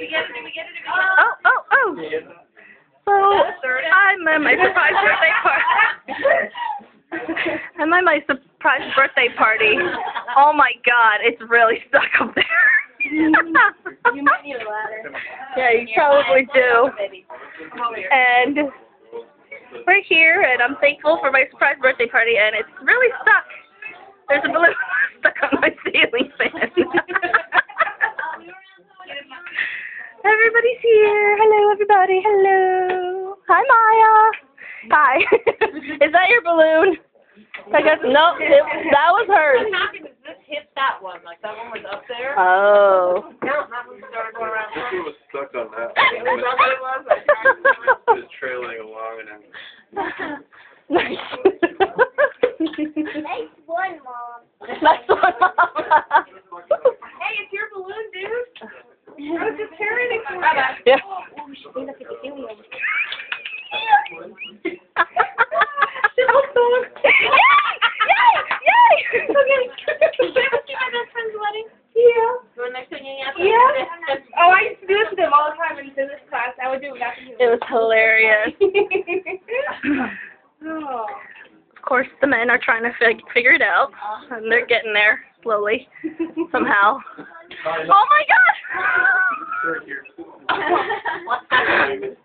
Oh, oh, oh. So, I'm at my surprise birthday party. I'm at my surprise birthday party. Oh my god, it's really stuck up there. You might need a ladder. Yeah, you probably do. And we're here, and I'm thankful for my surprise birthday party, and it's really stuck. There's a balloon stuck on my ceiling fan. Everybody's here. Hello, everybody. Hello. Hi, Maya. Hi. Is that your balloon? I guess, no, that was hers. What happened is this hit that one. Like, that one was up there. Oh. No, that one started going around. It was stuck on that. It was up there, was it? Just trailing along and then. Nice. Nice one, Mom. Nice one, Mom. Hey, it's your balloon, dude. I was just carrying it for you. Yeah. Oh, I used to do this to them all the time in physics class. I would do it after you. It was hilarious. Oh. Of course, the men are trying to figure it out, and they're getting there slowly, somehow. Oh my gosh!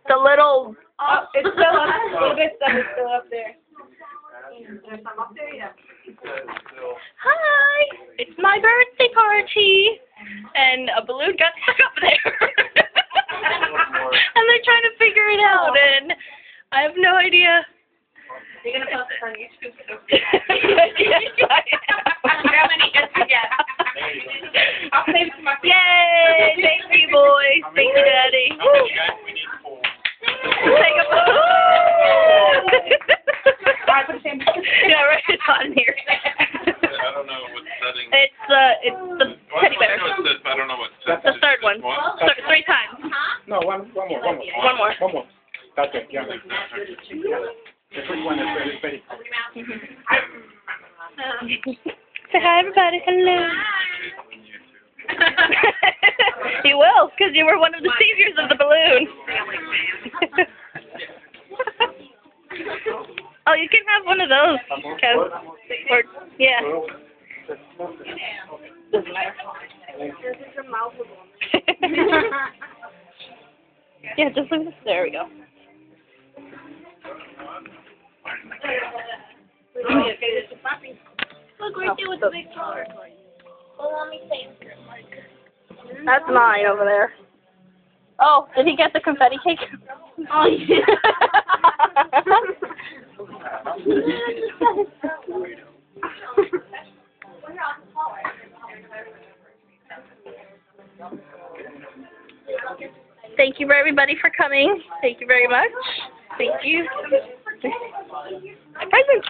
The little... Oh, it's still up. A little bit stuff is still up there. There's some up there, yeah. Hi! It's my birthday party! And a balloon got stuck up there. And they're trying to figure it out, and I have no idea. You're going to post it on YouTube. How many hits you get? I'll save it to my Yay! Thank you, boys. Thank you, Daddy. Take a photo. Yeah, right. It's on here. I don't know what setting. It's the teddy bear. I don't know what setting. The third one. 3 times. No, one more. One more. That's it, yeah. The first one is very Say hi, everybody. Hello. You will, because you were one of the saviors of the balloon. Oh, you can have one of those, Kev. Or, yeah. Doesn't matter. Yeah, just look at this. There we go. Look right there with the big color. Well, let me say That's mine over there. Oh, did he get the confetti cake? Oh, yeah. Thank you, everybody, for coming. Thank you very much. Thank you. Present.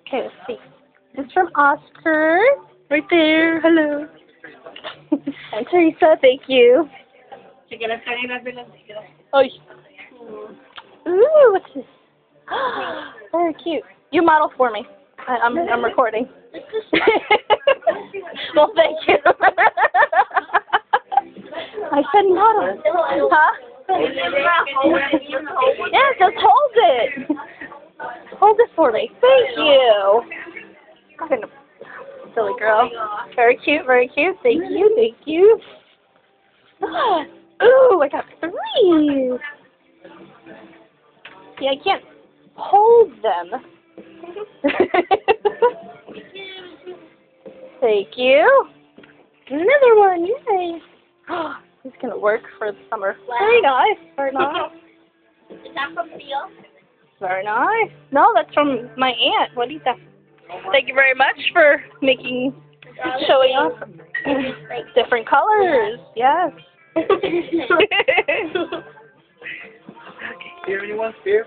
Okay, let's see. This is from Oscar. Right there. Hello. And Teresa, thank you. Oh. Ooh, what's this? Very cute. You model for me. I'm recording. Well, thank you. I said model. Huh? Yeah, just hold it. Hold it for me. Thank you. Kind of silly girl. Very cute, very cute. Thank you, thank you. Ooh, I got 3. See, I can't hold them. Thank you. Another one, yay. He's going to work for the summer. Very nice, very nice. Is that from Theo? Very nice. No, that's from my aunt. What is that? Thank you very much for showing off different colors. Yes. Here, anyone? Here?